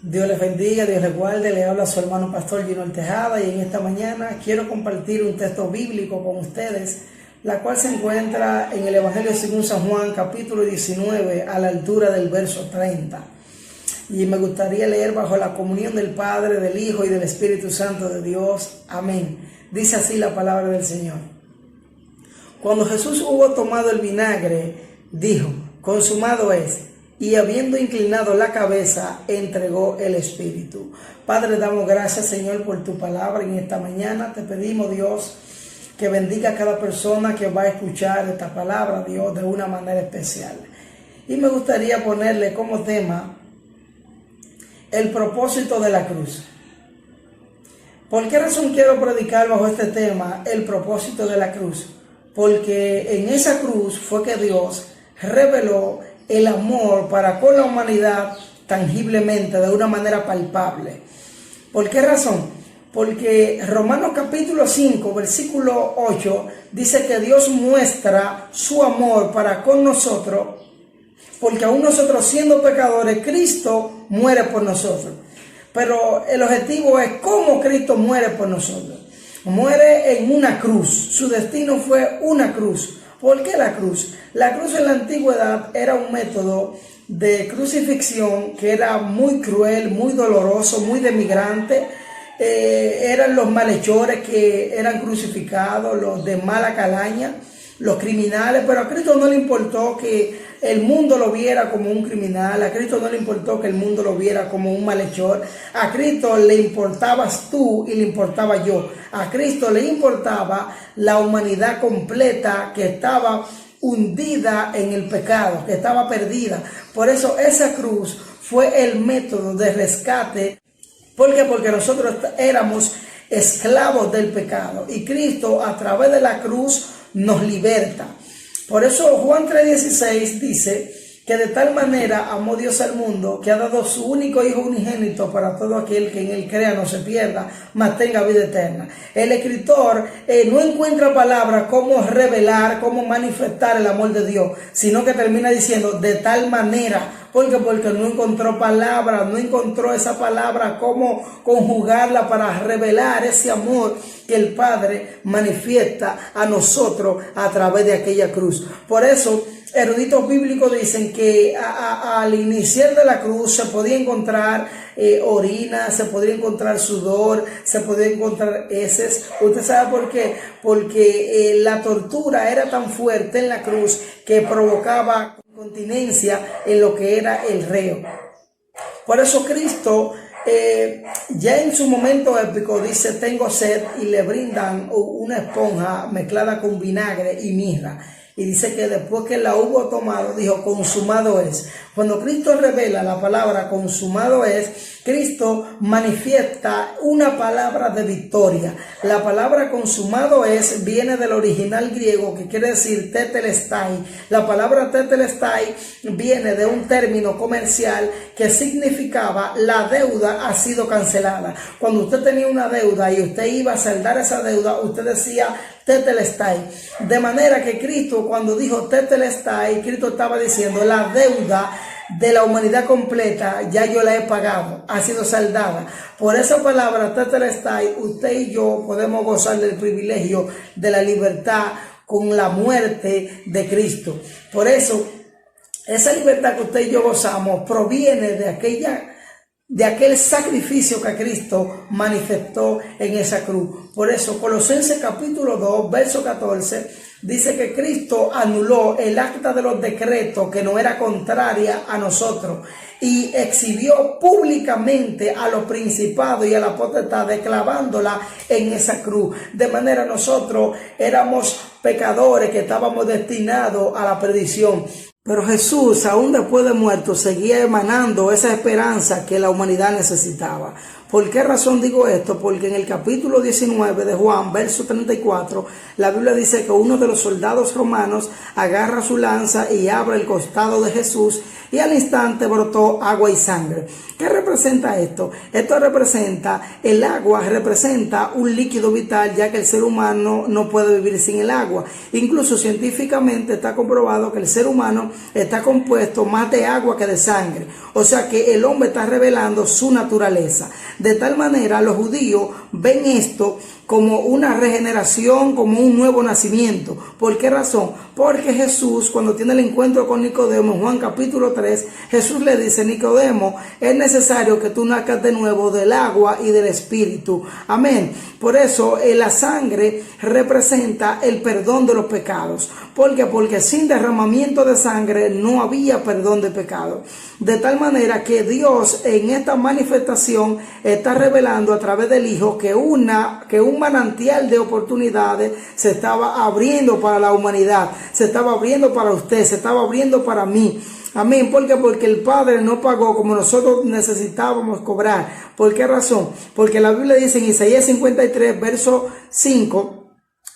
Dios les bendiga, Dios les guarde. Le habla su hermano pastor Gino Tejada y en esta mañana quiero compartir un texto bíblico con ustedes, la cual se encuentra en el Evangelio según San Juan, capítulo 19, a la altura del verso 30. Y me gustaría leer bajo la comunión del Padre, del Hijo y del Espíritu Santo de Dios. Amén. Dice así la palabra del Señor. Cuando Jesús hubo tomado el vinagre, dijo: consumado es. Y habiendo inclinado la cabeza, entregó el Espíritu. Padre, damos gracias, Señor, por tu palabra en esta mañana. Te pedimos, Dios, que bendiga a cada persona que va a escuchar esta palabra, Dios, de una manera especial. Y me gustaría ponerle como tema el propósito de la cruz. ¿Por qué razón quiero predicar bajo este tema, el propósito de la cruz? Porque en esa cruz fue que Dios reveló el amor para con la humanidad tangiblemente, de una manera palpable. ¿Por qué razón? Porque Romanos capítulo 5, versículo 8, dice que Dios muestra su amor para con nosotros, porque aún nosotros siendo pecadores, Cristo muere por nosotros. Pero el objetivo es cómo Cristo muere por nosotros. Muere en una cruz. Su destino fue una cruz. ¿Por qué la cruz? La cruz en la antigüedad era un método de crucifixión que era muy cruel, muy doloroso, muy denigrante. Eran los malhechores que eran crucificados, los de mala calaña, los criminales, pero a Cristo no le importó que el mundo lo viera como un criminal, a Cristo no le importó que el mundo lo viera como un malhechor, a Cristo le importabas tú y le importaba yo, a Cristo le importaba la humanidad completa que estaba hundida en el pecado, que estaba perdida. Por eso esa cruz fue el método de rescate. ¿Por qué? Porque nosotros éramos esclavos del pecado y Cristo a través de la cruz nos liberta. Por eso Juan 3:16 dice que de tal manera amó Dios al mundo que ha dado su único Hijo unigénito para todo aquel que en él crea no se pierda, mas tenga vida eterna. El escritor no encuentra palabras cómo revelar, cómo manifestar el amor de Dios, sino que termina diciendo de tal manera. ¿Por qué? Porque no encontró palabra, no encontró esa palabra cómo conjugarla para revelar ese amor que el Padre manifiesta a nosotros a través de aquella cruz. Por eso eruditos bíblicos dicen que al iniciar de la cruz se podía encontrar orina, se podría encontrar sudor, se podía encontrar heces. ¿Usted sabe por qué? Porque la tortura era tan fuerte en la cruz que provocaba continencia en lo que era el reo. Por eso Cristo ya en su momento épico dice: tengo sed, y le brindan una esponja mezclada con vinagre y mirra. Y dice que después que la hubo tomado, dijo: consumado es. Cuando Cristo revela la palabra consumado es, Cristo manifiesta una palabra de victoria. La palabra consumado es viene del original griego que quiere decir tetelestai. La palabra tetelestai viene de un término comercial que significaba la deuda ha sido cancelada. Cuando usted tenía una deuda y usted iba a saldar esa deuda, usted decía tetelestai. De manera que Cristo, cuando dijo tetelestai, Cristo estaba diciendo: la deuda de la humanidad completa ya yo la he pagado, ha sido saldada. Por esa palabra tetelestai, usted y yo podemos gozar del privilegio de la libertad con la muerte de Cristo. Por eso esa libertad que usted y yo gozamos proviene de aquel sacrificio que Cristo manifestó en esa cruz. Por eso Colosenses capítulo 2, verso 14, dice que Cristo anuló el acta de los decretos que no era contraria a nosotros y exhibió públicamente a los principados y a la potestad, clavándola en esa cruz. De manera nosotros éramos pecadores que estábamos destinados a la perdición. Pero Jesús, aún después de muerto, seguía emanando esa esperanza que la humanidad necesitaba. ¿Por qué razón digo esto? Porque en el capítulo 19 de Juan, verso 34, la Biblia dice que uno de los soldados romanos agarra su lanza y abre el costado de Jesús y al instante brotó agua y sangre. ¿Qué representa esto? Esto representa, el agua representa un líquido vital, ya que el ser humano no puede vivir sin el agua. Incluso científicamente está comprobado que el ser humano está compuesto más de agua que de sangre. O sea que el hombre está revelando su naturaleza. De tal manera, los judíos ven esto como una regeneración, como un nuevo nacimiento. ¿Por qué razón? Porque Jesús, cuando tiene el encuentro con Nicodemo en Juan capítulo 3, Jesús le dice: Nicodemo, es necesario que tú nazcas de nuevo del agua y del espíritu. Amén. Por eso la sangre representa el perdón de los pecados. ¿Por qué? Porque sin derramamiento de sangre no había perdón de pecado. De tal manera que Dios en esta manifestación está revelando a través del Hijo que un manantial de oportunidades se estaba abriendo para la humanidad, se estaba abriendo para usted, se estaba abriendo para mí. Amén. ¿Por qué? Porque el Padre no pagó como nosotros necesitábamos cobrar. ¿Por qué razón? Porque la Biblia dice en Isaías 53, verso 5,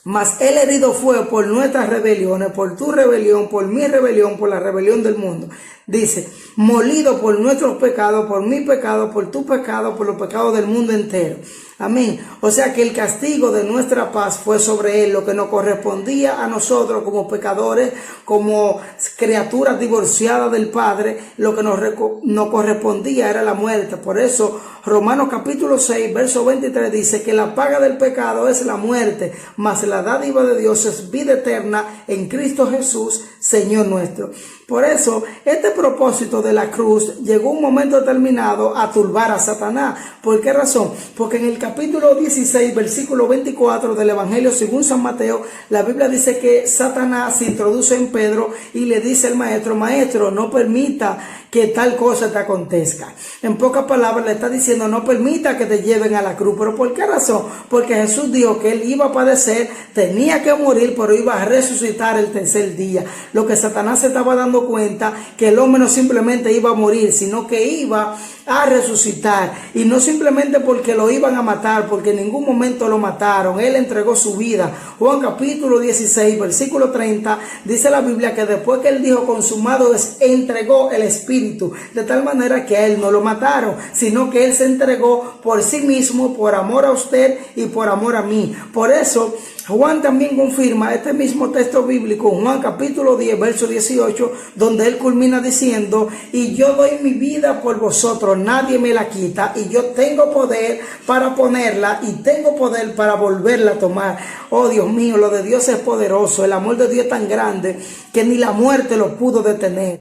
mas él herido fue por nuestras rebeliones, por tu rebelión, por mi rebelión, por la rebelión del mundo. Dice, molido por nuestros pecados, por mi pecado, por tu pecado, por los pecados del mundo entero. Amén. O sea que el castigo de nuestra paz fue sobre él, lo que nos correspondía a nosotros como pecadores, como criaturas divorciadas del Padre, lo que nos correspondía era la muerte. Por eso Romanos capítulo 6, verso 23 dice que la paga del pecado es la muerte, mas la dádiva de Dios es vida eterna en Cristo Jesús, Señor nuestro. Por eso, este propósito de la cruz llegó un momento determinado a turbar a Satanás. ¿Por qué razón? Porque en el capítulo 16, versículo 24 del Evangelio según San Mateo, la Biblia dice que Satanás se introduce en Pedro y le dice al maestro: maestro, no permita que tal cosa te acontezca. En pocas palabras le está diciendo: no permita que te lleven a la cruz. ¿Pero por qué razón? Porque Jesús dijo que él iba a padecer, tenía que morir, pero iba a resucitar el tercer día. Lo que Satanás se estaba dando cuenta, que el hombre no simplemente iba a morir, sino que iba a resucitar, y no simplemente porque lo iban a matar, porque en ningún momento lo mataron. Él entregó su vida. Juan capítulo 16, versículo 30, dice la Biblia que después que él dijo consumado es, entregó el espíritu, de tal manera que a él no lo mataron, sino que él se entregó por sí mismo, por amor a usted y por amor a mí. Por eso Juan también confirma este mismo texto bíblico, Juan capítulo 10, verso 18, donde él culmina diciendo: y yo doy mi vida por vosotros, nadie me la quita, y yo tengo poder para ponerla y tengo poder para volverla a tomar. Oh Dios mío, lo de Dios es poderoso, el amor de Dios es tan grande que ni la muerte lo pudo detener.